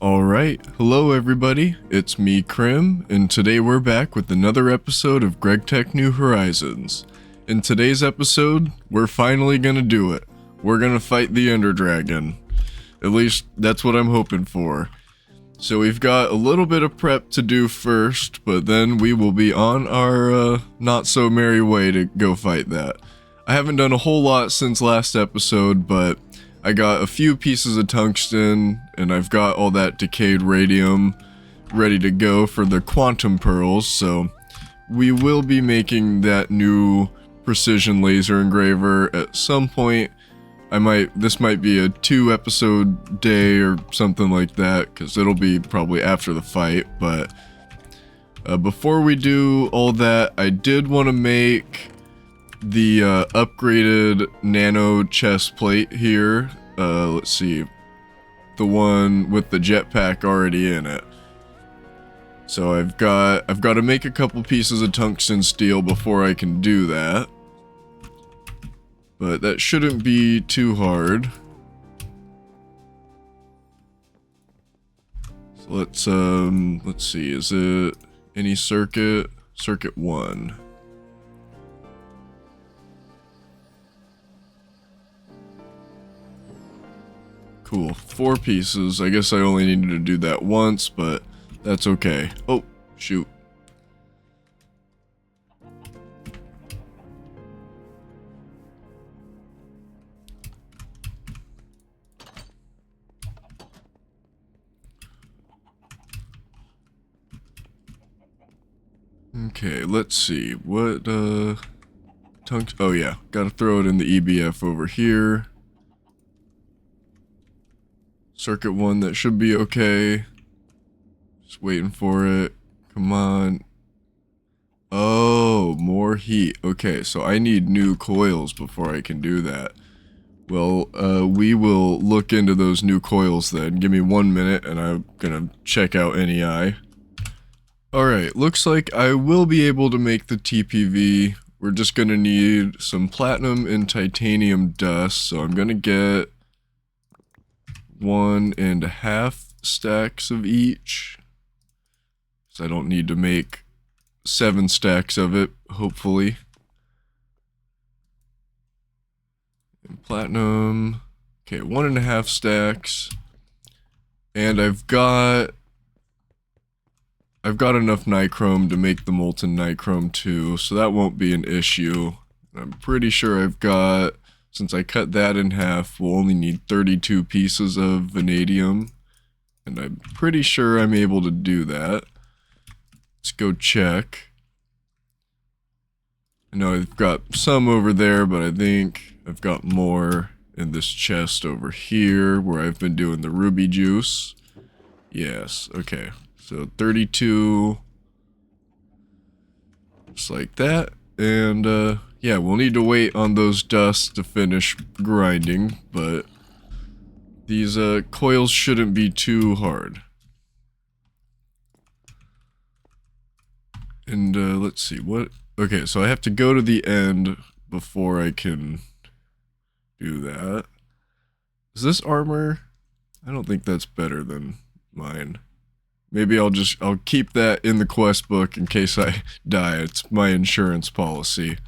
Alright, hello everybody, it's me Krim, and today we're back with another episode of GregTech New Horizons. In today's episode, we're finally gonna do it. We're gonna fight the Ender Dragon. At least, that's what I'm hoping for. So we've got a little bit of prep to do first, but then we will be on our not-so-merry way to go fight that. I haven't done a whole lot since last episode, but I got a few pieces of tungsten, and I've got all that decayed radium ready to go for the quantum pearls, so we will be making that new precision laser engraver at some point. This might be a 2-episode day or something like that, because it'll be probably after the fight, but before we do all that, I did want to make the upgraded nano chest plate here. Let's see, the one with the jetpack already in it. So I've got to make a couple pieces of tungsten steel before I can do that, but that shouldn't be too hard. So let's see, is it any circuit? Circuit 1. Cool, 4 pieces. I guess I only needed to do that once, but that's okay. Oh, shoot. Okay, let's see. What, oh yeah, gotta throw it in the EBF over here. Circuit 1, that should be okay. Just waiting for it. Come on. Oh, more heat. Okay, so I need new coils before I can do that. Well, we will look into those new coils then. Give me 1 minute and I'm gonna check out NEI. Alright, looks like I will be able to make the TPV. We're just gonna need some platinum and titanium dust, so I'm gonna get 1.5 stacks of each. So I don't need to make 7 stacks of it, hopefully. And platinum. Okay, 1.5 stacks. And I've got enough nichrome to make the molten nichrome too, so that won't be an issue. I'm pretty sure I've got, since I cut that in half, we'll only need 32 pieces of vanadium. And I'm pretty sure I'm able to do that. Let's go check. I know I've got some over there, but I think I've got more in this chest over here where I've been doing the ruby juice. Yes, okay. So 32, just like that. And yeah, we'll need to wait on those dusts to finish grinding, but these coils shouldn't be too hard. And let's see, what... Okay, so I have to go to the end before I can do that. Is this armor? I don't think that's better than mine. Maybe I'll keep that in the quest book in case I die. It's my insurance policy.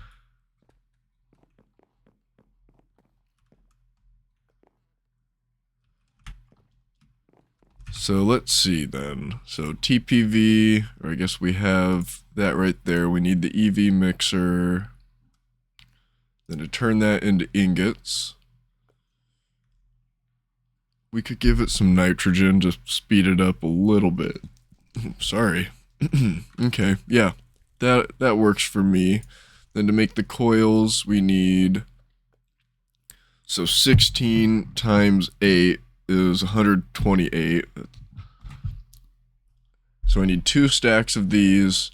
So let's see then. So TPV, or I guess we have that right there. We need the EV mixer. Then to turn that into ingots, we could give it some nitrogen to speed it up a little bit. Sorry. Okay, yeah, that works for me. Then to make the coils, we need, so 16 times 8 is 128. So I need 2 stacks of these.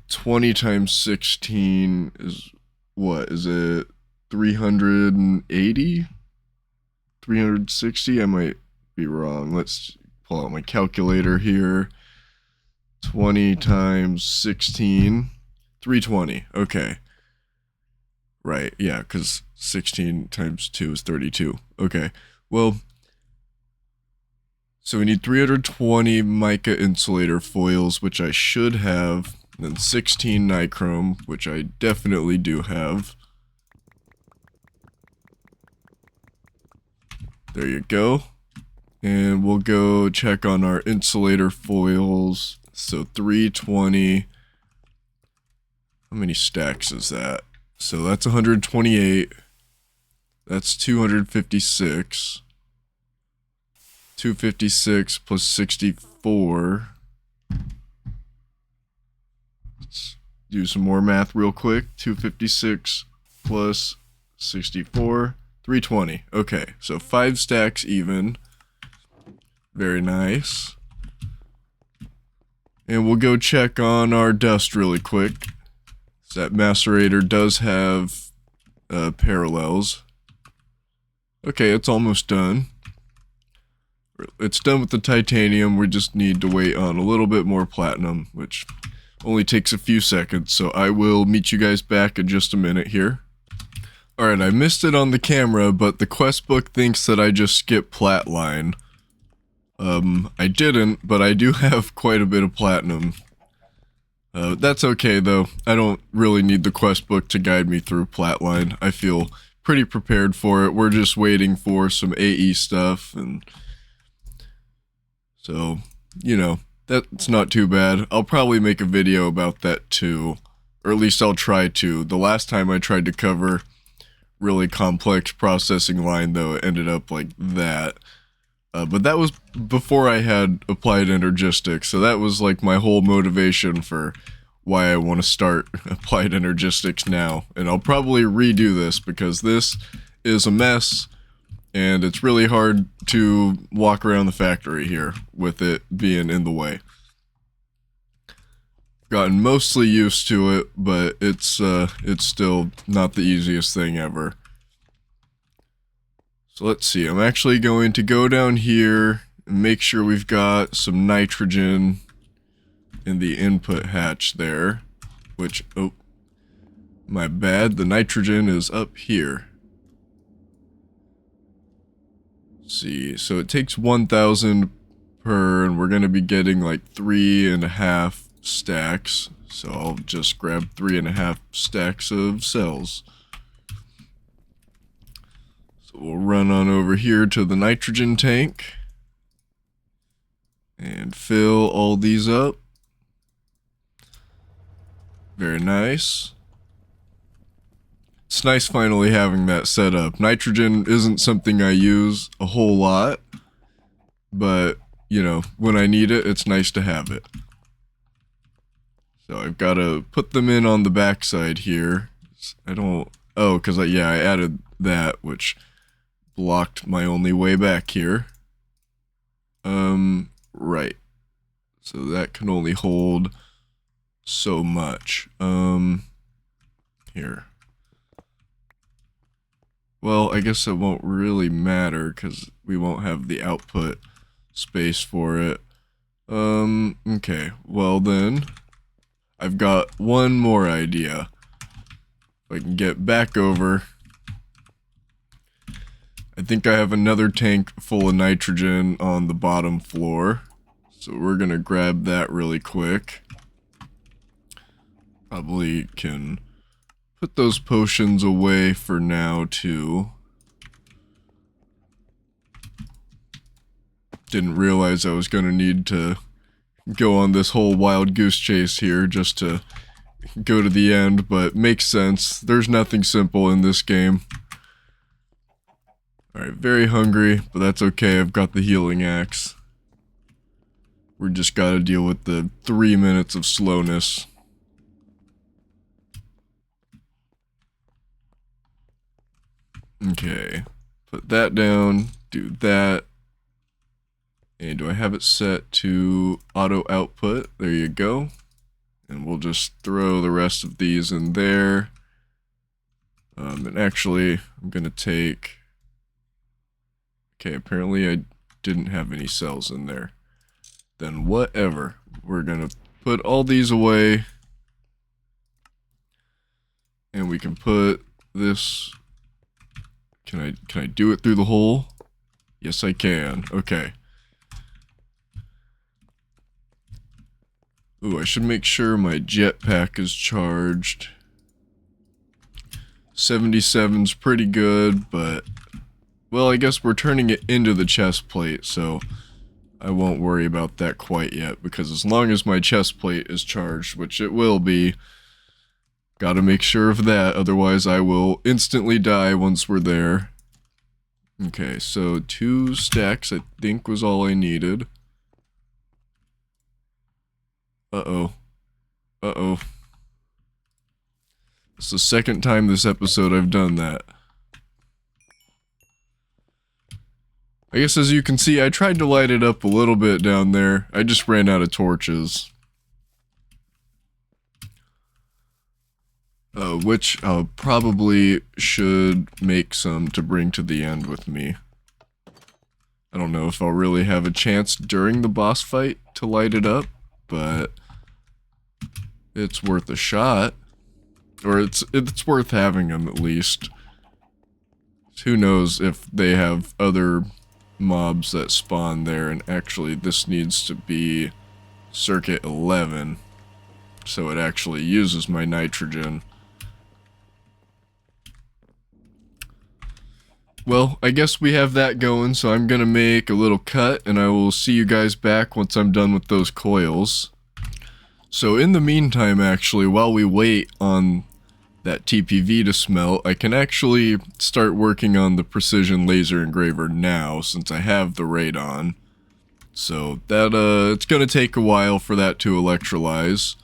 20 times 16 is, what is it, 380? 360? I might be wrong. Let's pull out my calculator here. 20 times 16, 320. Okay. Right, yeah, because 16 times 2 is 32. Okay, well, So we need 320 mica insulator foils, which I should have, and then 16 nichrome, which I definitely do have. There you go. And we'll go check on our insulator foils. So 320. How many stacks is that? So that's 128. That's 256. 256 plus 64. Let's do some more math real quick. 256 plus 64. 320. Okay, so 5 stacks even. Very nice. And we'll go check on our dust really quick. So that macerator does have parallels. Okay, it's almost done. It's done with the titanium. We just need to wait on a little bit more platinum, which only takes a few seconds. So I will meet you guys back in just a minute here. Alright, I missed it on the camera, but the quest book thinks that I just skipped plat line. I didn't, but I do have quite a bit of platinum. That's okay though. I don't really need the quest book to guide me through plat line. I feel pretty prepared for it. We're just waiting for some AE stuff, and so, you know, that's not too bad. I'll probably make a video about that too, or at least I'll try to. The last time I tried to cover really complex processing line though, it ended up like that. But that was before I had applied energistics, so that was like my whole motivation for why I want to start applied energistics now. And I'll probably redo this because this is a mess, and it's really hard to walk around the factory here with it being in the way. Gotten mostly used to it, but it's still not the easiest thing ever. So let's see, I'm actually going to go down here and make sure we've got some nitrogen in the input hatch there, which, oh, my bad, the nitrogen is up here. Let's see, so it takes 1,000 per, and we're going to be getting like 3.5 stacks, so I'll just grab 3.5 stacks of cells. We'll run on over here to the nitrogen tank and fill all these up. Very nice. It's nice finally having that set up. Nitrogen isn't something I use a whole lot, but, you know, when I need it, it's nice to have it. So I've got to put them in on the backside here. I don't... Oh, because I added that, which blocked my only way back here. Right. So that can only hold so much. Here. Well, I guess it won't really matter because we won't have the output space for it. Okay. Well then, I've got one more idea. If I can get back over. I think I have another tank full of nitrogen on the bottom floor. So we're gonna grab that really quick. Probably can put those potions away for now too. Didn't realize I was gonna need to go on this whole wild goose chase here just to go to the end, but makes sense. There's nothing simple in this game. Alright, very hungry, but that's okay. I've got the healing axe. We just gotta deal with the 3 minutes of slowness. Okay, put that down, do that. And do I have it set to auto output? There you go. And we'll just throw the rest of these in there. And actually, I'm gonna take... Okay, apparently I didn't have any cells in there. Then whatever. We're gonna put all these away. And we can put this... Can I do it through the hole? Yes, I can. Okay. Ooh, I should make sure my jetpack is charged. 77's pretty good, but... Well, I guess we're turning it into the chest plate, so... I won't worry about that quite yet, because as long as my chest plate is charged, which it will be, gotta make sure of that, otherwise I will instantly die once we're there. Okay, so 2 stacks I think was all I needed. Uh-oh. Uh-oh. It's the second time this episode I've done that. I guess as you can see, I tried to light it up a little bit down there. I just ran out of torches. Which I probably should make some to bring to the end with me. I don't know if I'll really have a chance during the boss fight to light it up, but it's worth a shot. Or it's worth having them at least. Who knows if they have other mobs that spawn there, and actually this needs to be circuit 11 so it actually uses my nitrogen. Well, I guess we have that going, so I'm gonna make a little cut and I will see you guys back once I'm done with those coils. So in the meantime, actually, while we wait on that TPV to smelt, I can actually start working on the precision laser engraver now, since I have the radon. So that, it's gonna take a while for that to electrolyze.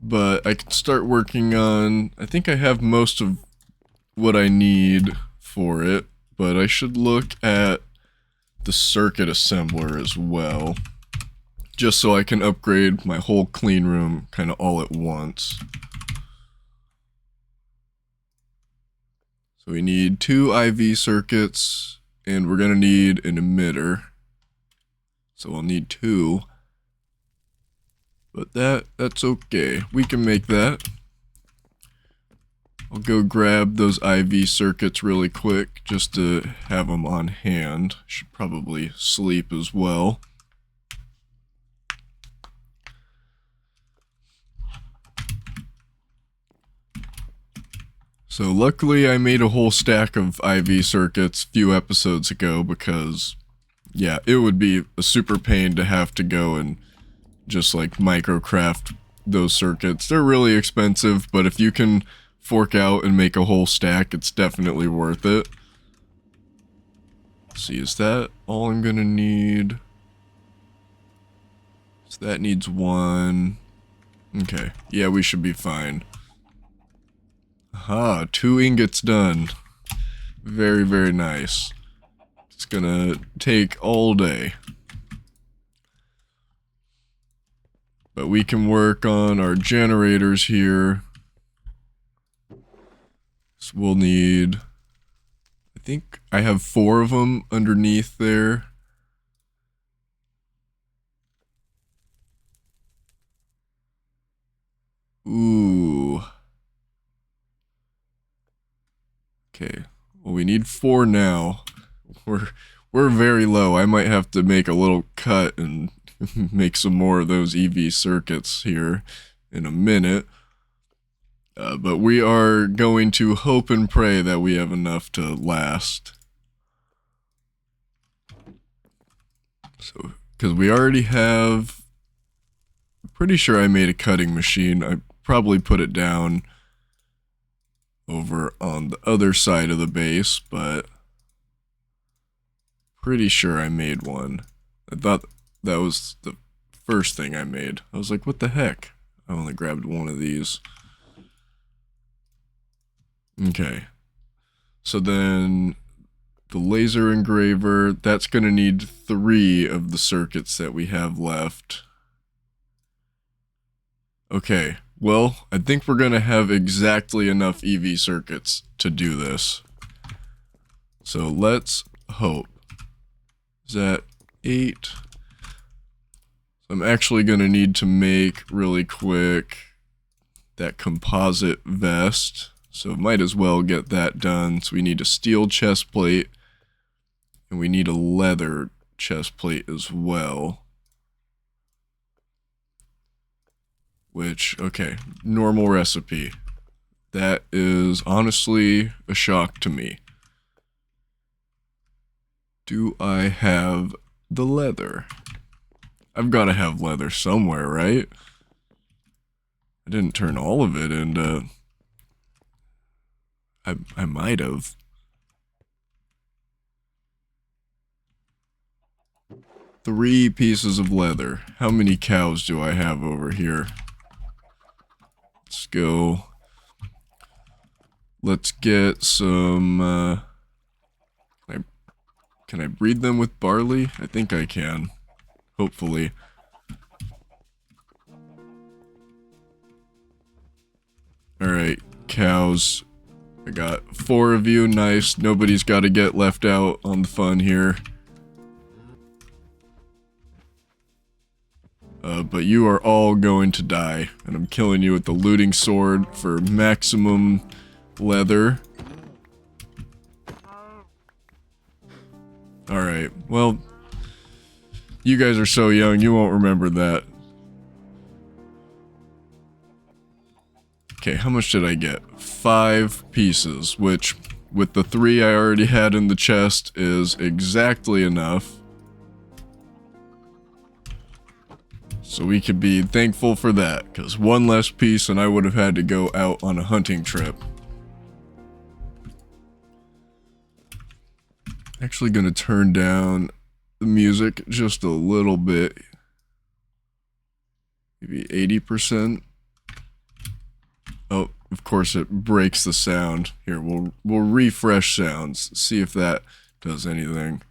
But I can start working on, I think I have most of what I need for it, but I should look at the circuit assembler as well, just so I can upgrade my whole clean room kind of all at once. So we need 2 IV circuits, and we're going to need an emitter. So we'll need 2. But that's okay. We can make that. I'll go grab those IV circuits really quick, just to have them on hand. Should probably sleep as well. So luckily I made a whole stack of IV circuits a few episodes ago, because yeah, it would be a super pain to have to go and just like microcraft those circuits. They're really expensive, but if you can fork out and make a whole stack, it's definitely worth it. Let's see, is that all I'm gonna need? So that needs 1. Okay, yeah, we should be fine. Aha, 2 ingots done. Very, very nice. It's gonna take all day. But we can work on our generators here. So we'll need, I think I have 4 of them underneath there. Ooh. Okay, well we need 4 now. We're very low. I might have to make a little cut and make some more of those EV circuits here in a minute. But we are going to hope and pray that we have enough to last. So, because we already have, I'm pretty sure I made a cutting machine. I probably put it down over on the other side of the base, but pretty sure I made one. I thought that was the first thing I made. I was like, what the heck? I only grabbed one of these. Okay. So then the laser engraver, that's going to need 3 of the circuits that we have left. Okay. Well, I think we're going to have exactly enough EV circuits to do this. So let's hope. Is that 8? I'm actually going to need to make really quick that composite vest. So might as well get that done. So we need a steel chest plate, and we need a leather chest plate as well. which, okay, normal recipe. That is honestly a shock to me. Do I have the leather? I've got to have leather somewhere, right? I didn't turn all of it into... I might have. Three pieces of leather. How many cows do I have over here? Let's go. Let's get some, can I breed them with barley? I think I can. Hopefully. Alright, cows. I got 4 of you. Nice. Nobody's got to get left out on the fun here. But you are all going to die. And I'm killing you with the looting sword for maximum leather. Alright, well, you guys are so young, you won't remember that. Okay, how much did I get? 5 pieces, which, with the 3 I already had in the chest, is exactly enough. So we could be thankful for that, because 1 less piece and I would have had to go out on a hunting trip. Actually gonna turn down the music just a little bit. Maybe 80%. Oh, of course it breaks the sound. Here, we'll refresh sounds, see if that does anything.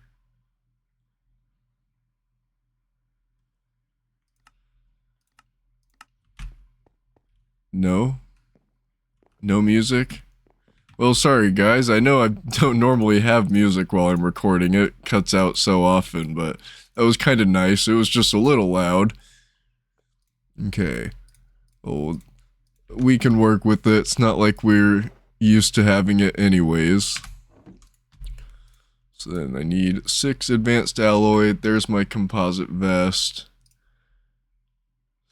No? No music? Well, sorry guys, I know I don't normally have music while I'm recording. It cuts out so often, but that was kind of nice. It was just a little loud. Okay. Well, we can work with it. It's not like we're used to having it anyways. So then I need 6 advanced alloy. There's my composite vest.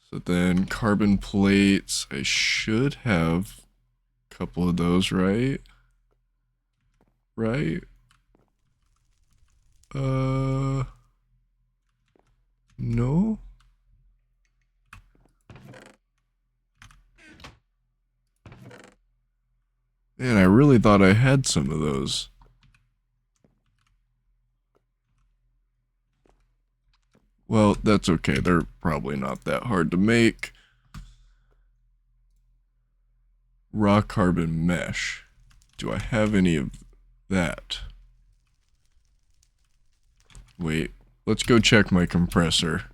So then carbon plates. I should have a couple of those, right? Right? No? Man, I really thought I had some of those. Well, that's okay. They're probably not that hard to make. Raw carbon mesh. Do I have any of that? Wait, let's go check my compressor.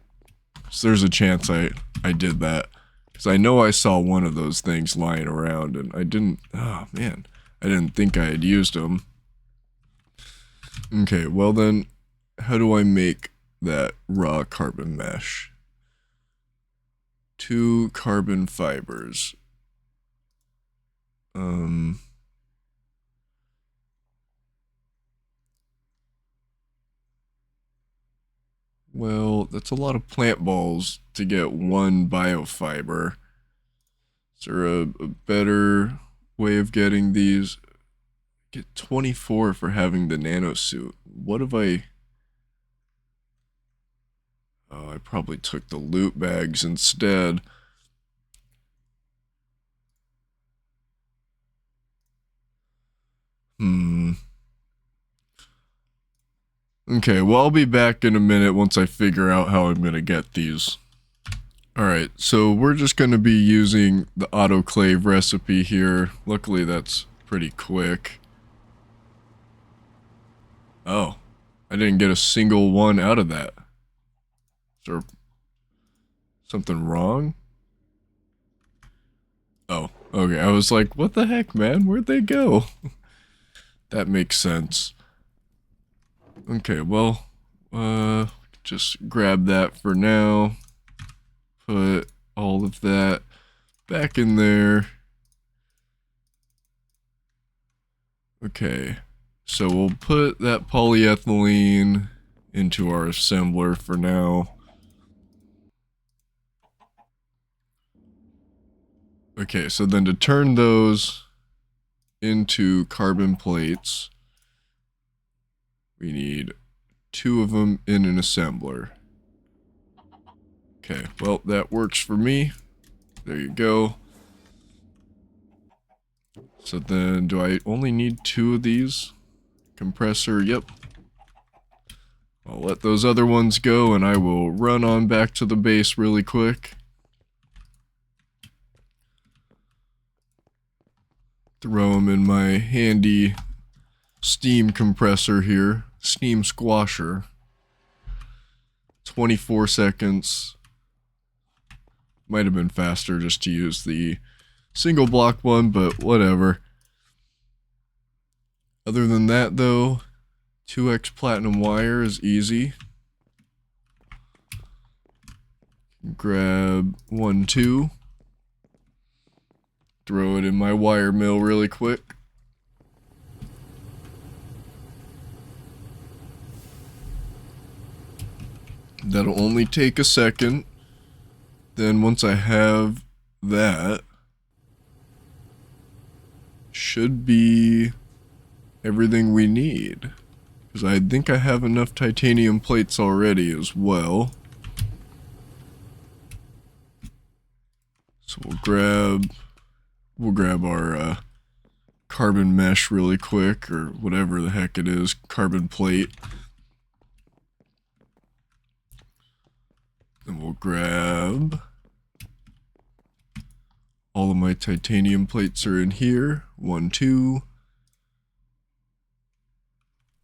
So there's a chance I did that. Because I know I saw one of those things lying around and I didn't... Oh, man. I didn't think I had used them. Okay, well then, how do I make that raw carbon mesh? 2 carbon fibers. Well, that's a lot of plant balls to get 1 biofiber. Is there a better way of getting these? Get 24 for having the nano suit. What have I... Oh, I probably took the loot bags instead. Okay, well, I'll be back in a minute once I figure out how I'm gonna get these. Alright, so we're just gonna be using the autoclave recipe here. Luckily, that's pretty quick. Oh, I didn't get a single one out of that. Is there something wrong? Oh, okay, I was like, what the heck, man? Where'd they go? That makes sense. Okay, well, just grab that for now. Put all of that back in there. Okay, so we'll put that polyethylene into our assembler for now. Okay, so then to turn those into carbon plates, we need 2 of them in an assembler. Okay, well, that works for me. There you go. So then, do I only need 2 of these? Compressor, yep. I'll let those other ones go, and I will run on back to the base really quick. Throw them in my handy steam compressor here. Steam squasher. 24 seconds. Might have been faster just to use the single block one, but whatever. Other than that though, 2x platinum wire is easy. Grab 1, 2. Throw it in my wire mill really quick. That'll only take a second. Then once I have that, should be everything we need. Because I think I have enough titanium plates already as well. So we'll grab our carbon mesh really quick, or whatever the heck it is, carbon plate. Then we'll grab all of my titanium plates are in here. 1, 2.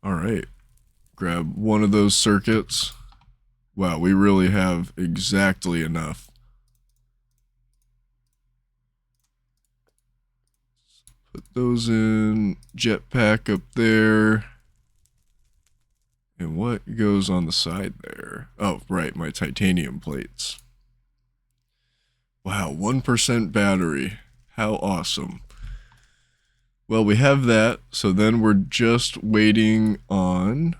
Alright. Grab one of those circuits. Wow, we really have exactly enough. Put those in jetpack up there. And what goes on the side there? Oh, right, my titanium plates. Wow, 1% battery. How awesome. Well, we have that, so then we're just waiting on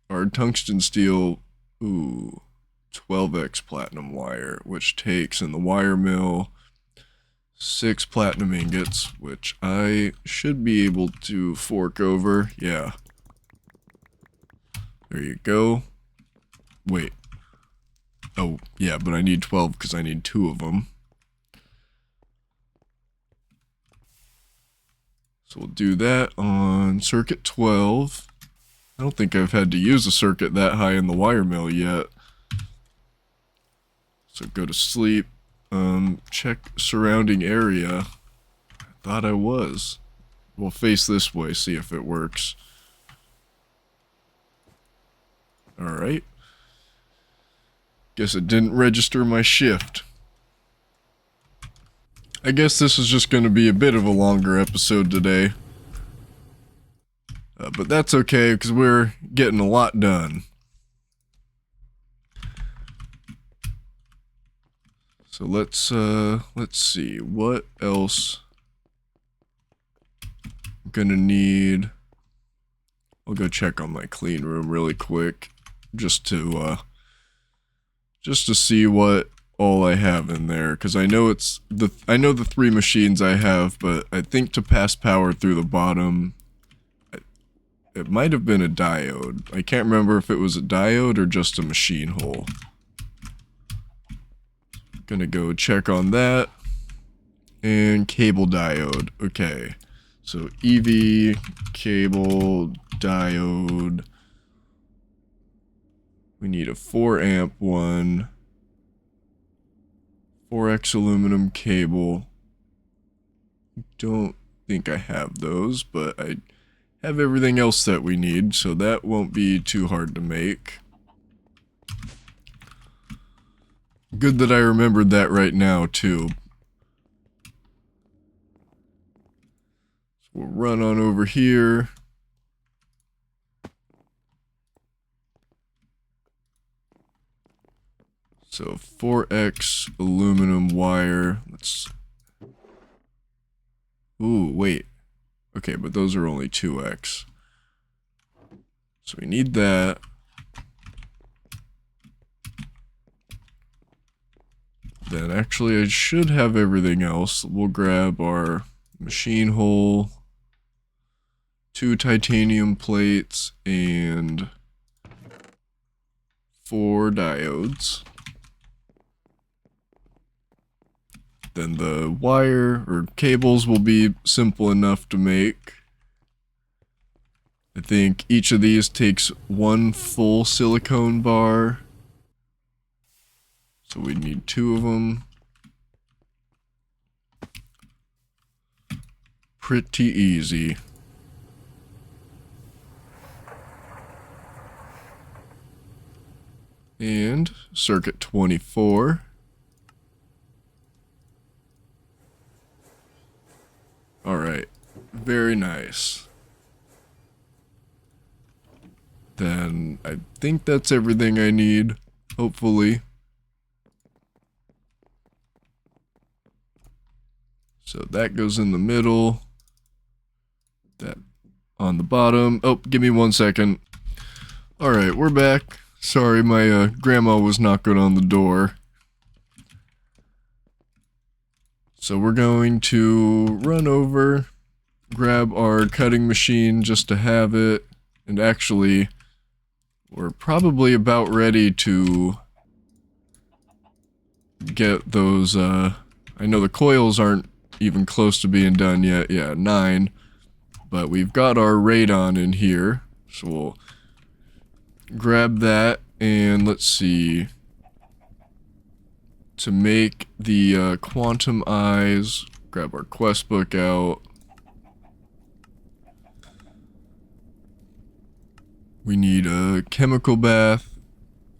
our tungsten steel, 12x platinum wire, which takes in the wire mill 6 platinum ingots, which I should be able to fork over. Yeah. There you go. Wait. Oh, yeah, but I need 12 because I need 2 of them. So we'll do that on circuit 12. I don't think I've had to use a circuit that high in the wire mill yet. So go to sleep. Check surrounding area. I thought I was. We'll face this way, see if it works. Alright. Guess it didn't register my shift. I guess this is just going to be a bit of a longer episode today. But that's okay, because we're getting a lot done. So let's see, what else I'm gonna need. I'll go check on my clean room really quick, just to see what all I have in there, because I know I know the 3 machines I have, but I think to pass power through the bottom, it might have been a diode. I can't remember if it was a diode or just a machine hole. Gonna go check on that. And cable diode. Okay. So EV, cable, diode. We need a 4 amp one. 4x aluminum cable. Don't think I have those, but I have everything else that we need, so that won't be too hard to make. Good that I remembered that right now, too. So we'll run on over here. So 4x aluminum wire. Let's... Ooh, wait. Okay, but those are only 2x. So we need that. Then actually I should have everything else. We'll grab our machine hole, 2 titanium plates, and 4 diodes. Then the wire or cables will be simple enough to make. I think each of these takes 1 full silicone bar. So we need 2 of them. Pretty easy. And circuit 24. Alright, very nice. Then I think that's everything I need, hopefully. So that goes in the middle. That on the bottom. Oh, give me 1 second. Alright, we're back. Sorry, my grandma was knocking on the door. So we're going to run over, grab our cutting machine just to have it, and actually, we're probably about ready to get those, I know the coils aren't even close to being done yet, yeah, 9, but we've got our radon in here, so we'll grab that, and let's see, to make the quantum eyes, grab our quest book out. We need a chemical bath,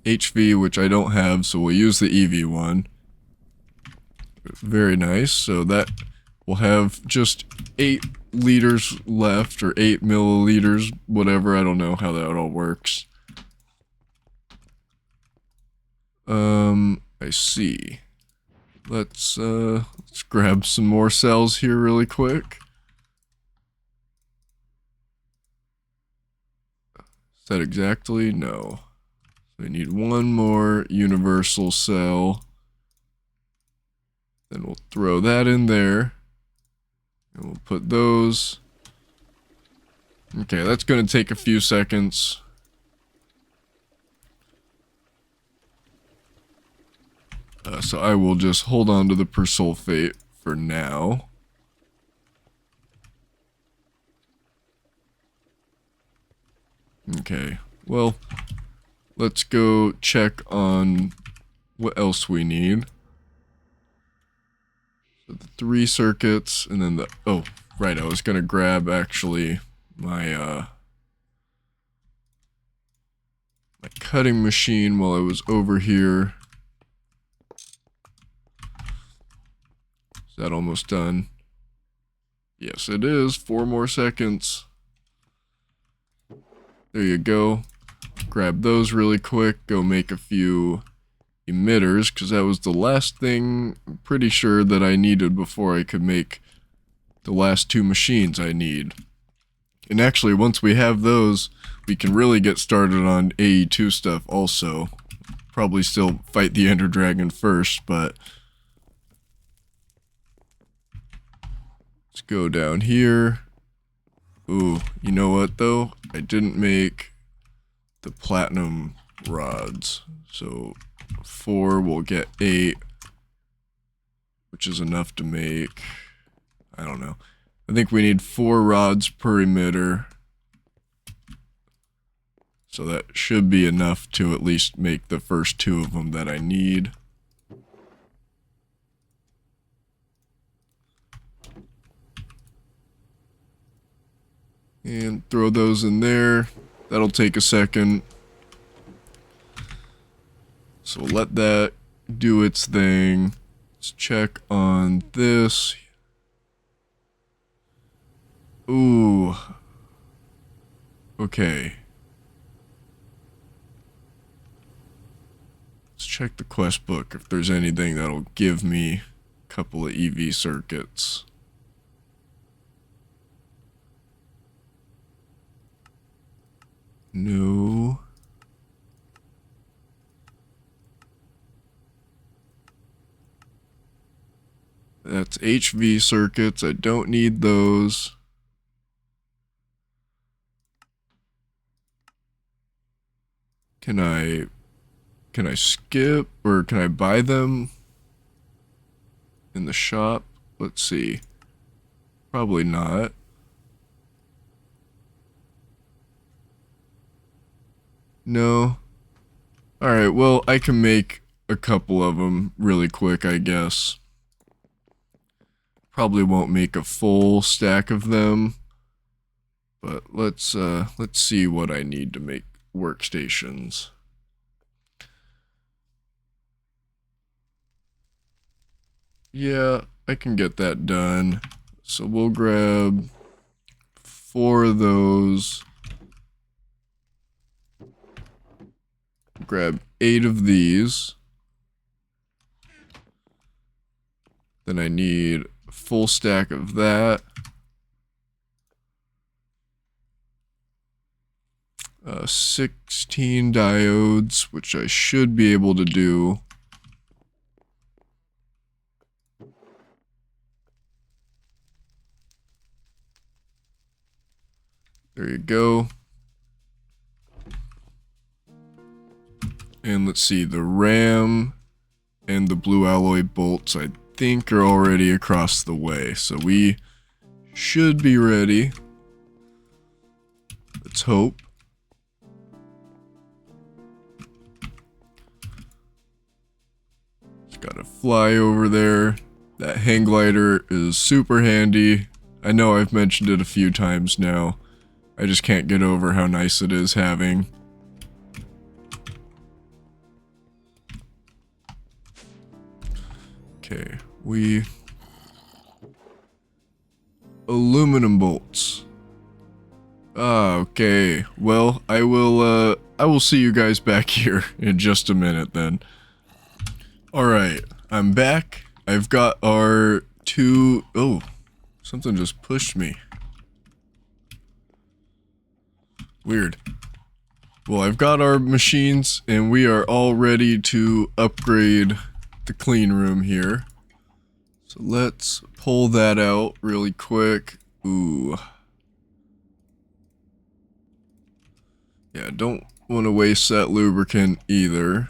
HV, which I don't have, so we'll use the EV one. Very nice, so that will have just 8 liters left, or 8 milliliters, whatever, I don't know how that all works. I see. Let's grab some more cells here really quick. Is that exactly? No. So we need 1 more universal cell. Then we'll throw that in there. And we'll put those. Okay, that's going to take a few seconds. So I will just hold on to the persulfate for now. Okay, well, let's go check on what else we need. So the 3 circuits, and then the, oh, right, I was gonna grab actually my my cutting machine while I was over here. Is that almost done? Yes, it is. 4 more seconds. There you go. Grab those really quick. Go make a few emitters, because that was the last thing I'm pretty sure that I needed before I could make the last 2 machines I need. And actually, once we have those, we can really get started on AE2 stuff also. Probably still fight the Ender Dragon first, but let's go down here. Ooh, you know what though? I didn't make the platinum rods. So 4 will get 8, which is enough to make, I don't know. I think we need 4 rods per emitter. So that should be enough to at least make the first 2 of them that I need. And throw those in there. That'll take a second. So we'll let that do its thing. Let's check on this. Ooh. Okay. Let's check the quest book if there's anything that'll give me a couple of EV circuits. No. That's HV circuits. I don't need those. Can I skip, or can I buy them in the shop? Let's see. Probably not. No. Alright, well, I can make a couple of them really quick, I guess. Probably won't make a full stack of them. But let's see what I need to make workstations. Yeah, I can get that done. So we'll grab 4 of those. Grab 8 of these. Then I need a full stack of that. 16 diodes, which I should be able to do. There you go. And let's see, the RAM and the blue alloy bolts I think are already across the way, so we should be ready. Let's hope. Just gotta fly over there. That hang glider is super handy. I know I've mentioned it a few times now. I just can't get over how nice it is having. Okay, aluminum bolts. Ah, okay. Well, I will see you guys back here in just a minute then. Alright, I'm back. I've got our 2... Oh, something just pushed me. Weird. Well, I've got our machines, and we are all ready to upgrade the clean room here. So let's pull that out really quick. Ooh. Yeah, don't want to waste that lubricant either.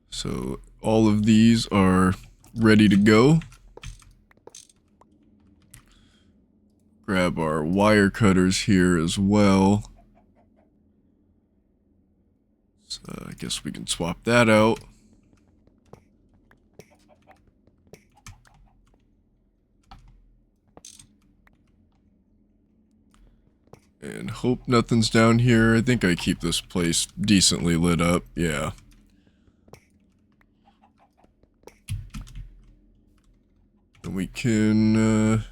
So all of these are ready to go. Grab our wire cutters here as well. So I guess we can swap that out. And hope nothing's down here. I think I keep this place decently lit up. Yeah. And we can,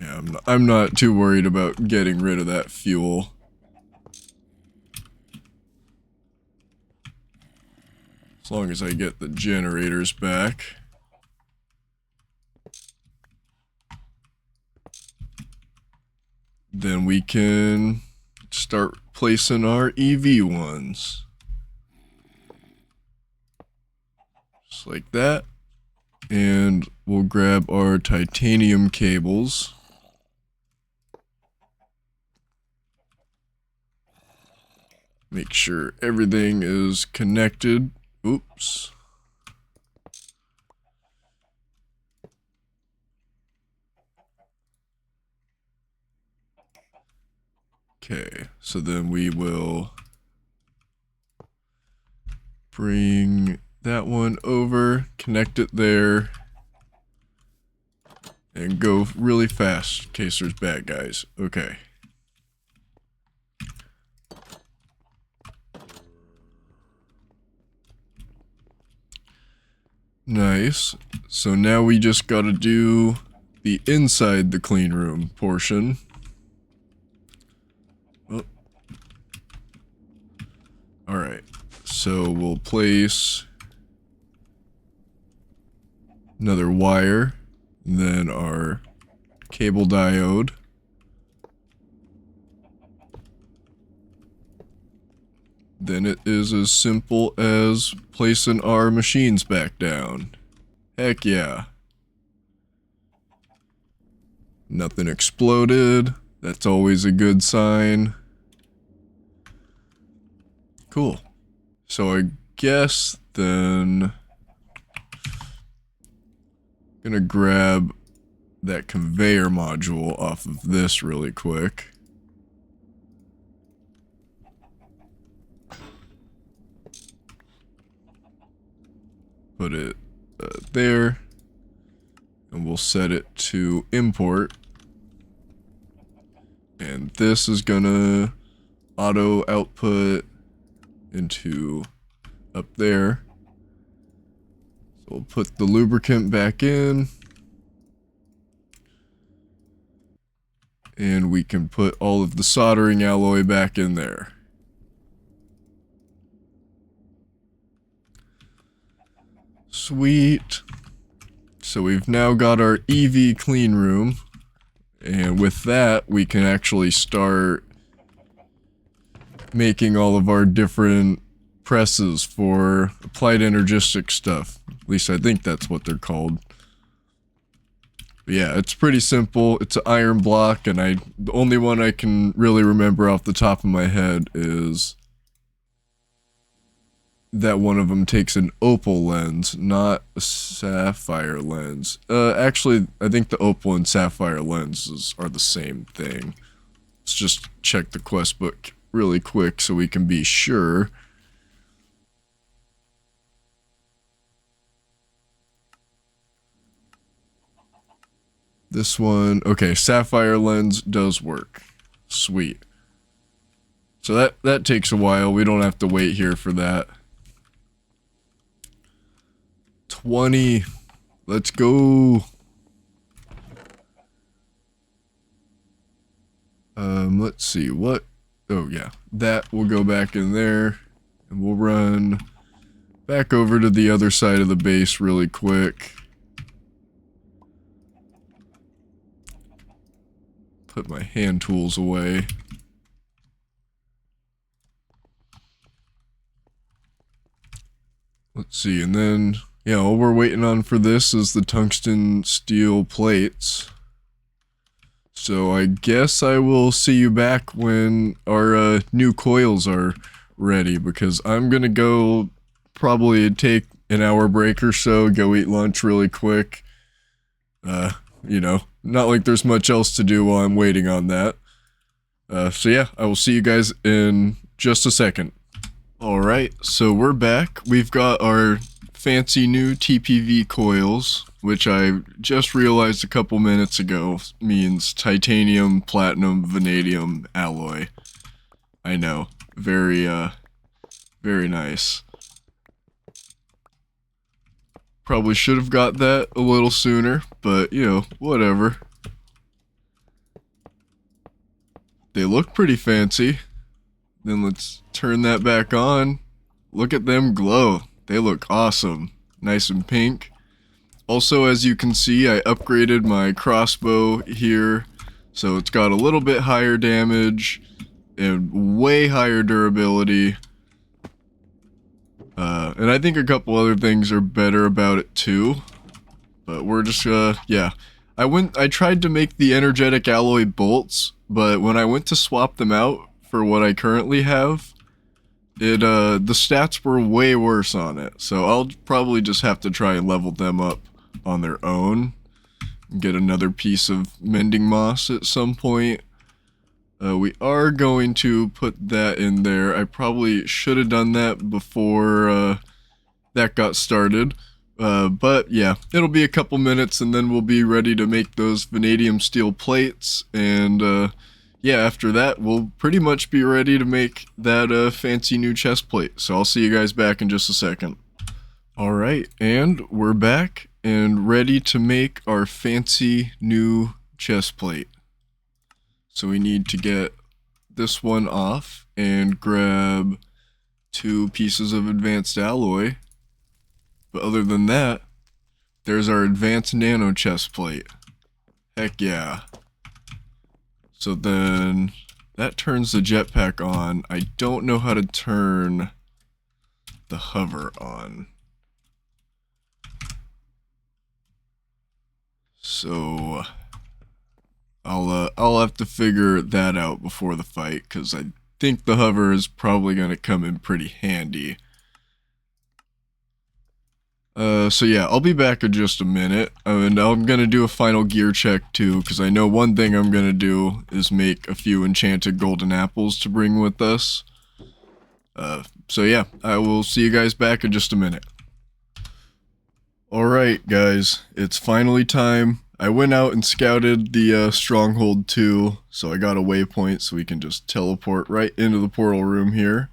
yeah, I'm not too worried about getting rid of that fuel. As long as I get the generators back. Then we can start placing our EV ones. Just like that. And we'll grab our titanium cables. Make sure everything is connected. Oops. Okay, so then we will bring that one over, connect it there, and go really fast in case there's bad guys. Okay. Nice. So now we just gotta do the inside the clean room portion. Oh. Alright. So we'll place another wire, then our cable diode. then it is as simple as placing our machines back down. Heck yeah. Nothing exploded. That's always a good sign. Cool. So I guess then I'm gonna grab that conveyor module off of this really quick. Put it there, and we'll set it to import. And this is gonna auto output into up there. So we'll put the lubricant back in. And we can put all of the soldering alloy back in there. Sweet. So we've now got our EV clean room. And with that, we can actually start making all of our different presses for applied energistic stuff. At least I think that's what they're called. But yeah, it's pretty simple. It's an iron block, and the only one I can really remember off the top of my head is that one of them takes an opal lens, not a sapphire lens. Actually, I think the opal and sapphire lenses are the same thing. Let's just check the quest book really quick so we can be sure. This one, okay, sapphire lens does work. Sweet. So that takes a while. We don't have to wait here for that. 20. Let's go. Let's see what. Oh yeah, that will go back in there, and we'll run back over to the other side of the base really quick. Put my hand tools away. Let's see, and then, yeah, all we're waiting on for this is the tungsten steel plates. So I guess I will see you back when our new coils are ready, because I'm gonna go probably take an hour break or so, go eat lunch really quick. You know, not like there's much else to do while I'm waiting on that. So yeah, I will see you guys in just a second. Alright, so we're back. We've got our fancy new TPV coils, which I just realized a couple minutes ago means titanium, platinum, vanadium alloy. I know. Very nice. Probably should have got that a little sooner, but, you know, whatever. They look pretty fancy. Then let's turn that back on. Look at them glow. They look awesome. Nice and pink. Also, as you can see, I upgraded my crossbow here. So it's got a little bit higher damage and way higher durability. And I think a couple other things are better about it too. But we're just, yeah. I tried to make the energetic alloy bolts, but when I went to swap them out for what I currently have, the stats were way worse on it. So I'll probably just have to try and level them up on their own. Get another piece of mending moss at some point. We are going to put that in there. I probably should have done that before that got started. But yeah, it'll be a couple minutes and then we'll be ready to make those vanadium steel plates. And yeah, after that, we'll pretty much be ready to make that fancy new chest plate. So I'll see you guys back in just a second. Alright, and we're back and ready to make our fancy new chest plate. So we need to get this one off and grab 2 pieces of advanced alloy. But other than that, there's our advanced nano chest plate. Heck yeah. So then that turns the jetpack on. I don't know how to turn the hover on. So I'll have to figure that out before the fight, because I think the hover is probably going to come in pretty handy. So yeah, I'll be back in just a minute, and I'm gonna do a final gear check too, because I know one thing I'm gonna do is make a few enchanted golden apples to bring with us. So yeah, I will see you guys back in just a minute. Alright guys, it's finally time. I went out and scouted the Stronghold 2, so I got a waypoint so we can just teleport right into the portal room here.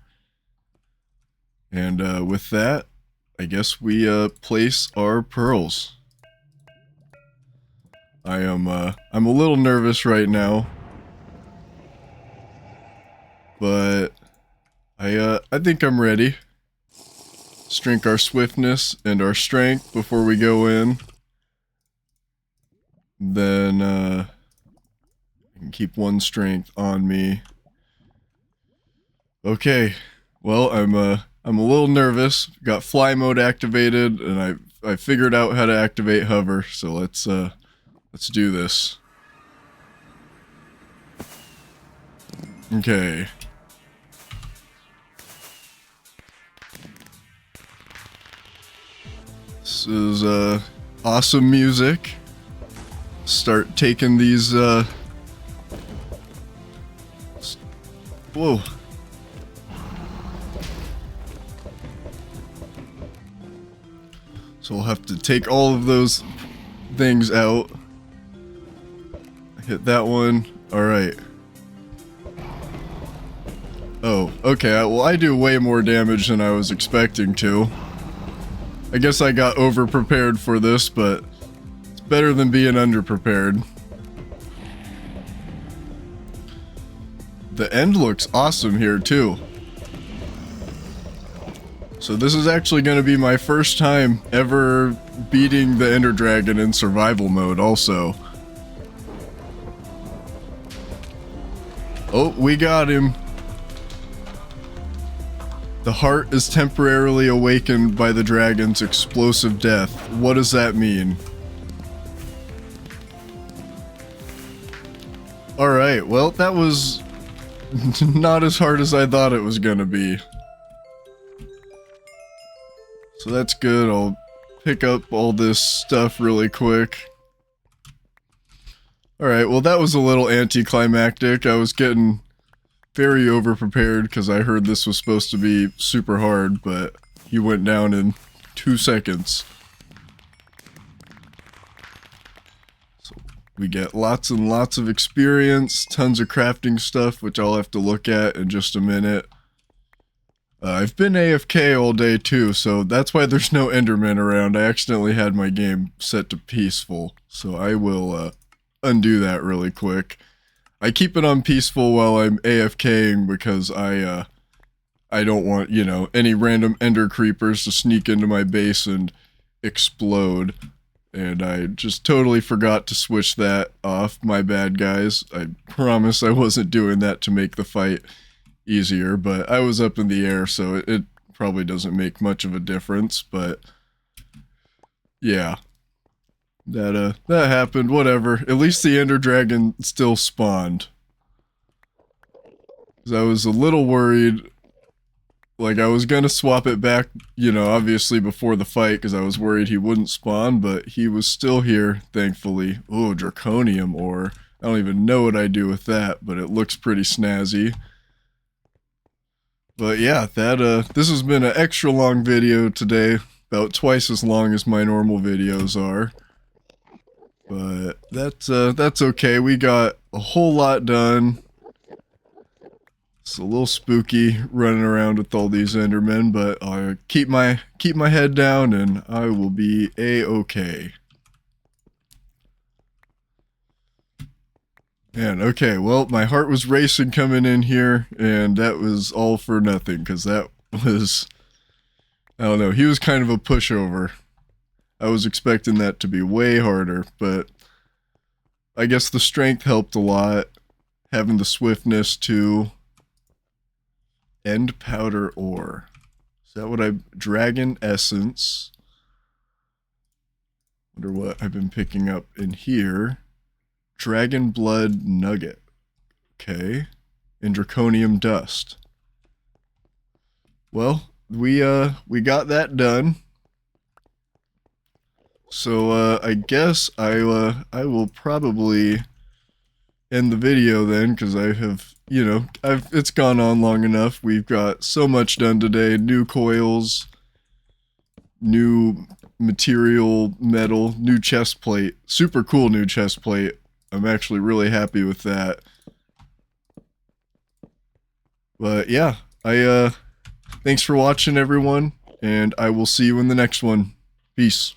And with that, I guess we place our pearls. I'm a little nervous right now, but I think I'm ready. Let's drink our swiftness and our strength before we go in. Then I can keep one strength on me. Okay, well I'm a little nervous. Got fly mode activated, and I figured out how to activate hover. So let's do this. Okay. This is awesome music. Start taking these whoa. So we'll have to take all of those things out. Hit that one. Alright. Oh, okay. Well, I do way more damage than I was expecting to. I guess I got over-prepared for this, but it's better than being under-prepared. The end looks awesome here, too. So this is actually going to be my first time ever beating the Ender Dragon in survival mode also. Oh, we got him. The heart is temporarily awakened by the dragon's explosive death. What does that mean? Alright, well, that was not as hard as I thought it was gonna be. So that's good. I'll pick up all this stuff really quick. Alright, well that was a little anticlimactic. I was getting very over-prepared because I heard this was supposed to be super hard, but he went down in 2 seconds. So we get lots and lots of experience, tons of crafting stuff, which I'll have to look at in just a minute. I've been AFK all day too, so that's why there's no Enderman around. I accidentally had my game set to peaceful, so I will undo that really quick. I keep it on peaceful while I'm AFKing because I don't want, you know, any random ender creepers to sneak into my base and explode. And I just totally forgot to switch that off. My bad, guys. I promise I wasn't doing that to make the fight easier, but I was up in the air, so it probably doesn't make much of a difference, but yeah. That happened, whatever. At least the Ender Dragon still spawned. 'Cause I was a little worried, like I was gonna swap it back, you know, obviously before the fight, because I was worried he wouldn't spawn, but he was still here, thankfully. Oh, Draconium ore. I don't even know what I do with that, but it looks pretty snazzy. But yeah, this has been an extra long video today, about twice as long as my normal videos are. But that's okay. We got a whole lot done. It's a little spooky running around with all these Endermen, but I'll keep my head down and I will be a-okay. Man, okay, well, my heart was racing coming in here, and that was all for nothing, because that was, I don't know, he was kind of a pushover. I was expecting that to be way harder, but I guess the strength helped a lot. having the swiftness to end powder ore. Is that what Dragon essence. Wonder what I've been picking up in here. Dragon blood nugget. Okay. And draconium dust. Well, we got that done. So I guess I will probably end the video then, because I have, you know, it's gone on long enough. We've got so much done today. New coils, new material, metal, new chest plate. Super cool new chest plate. I'm actually really happy with that. But yeah, thanks for watching, everyone, and I will see you in the next one. Peace.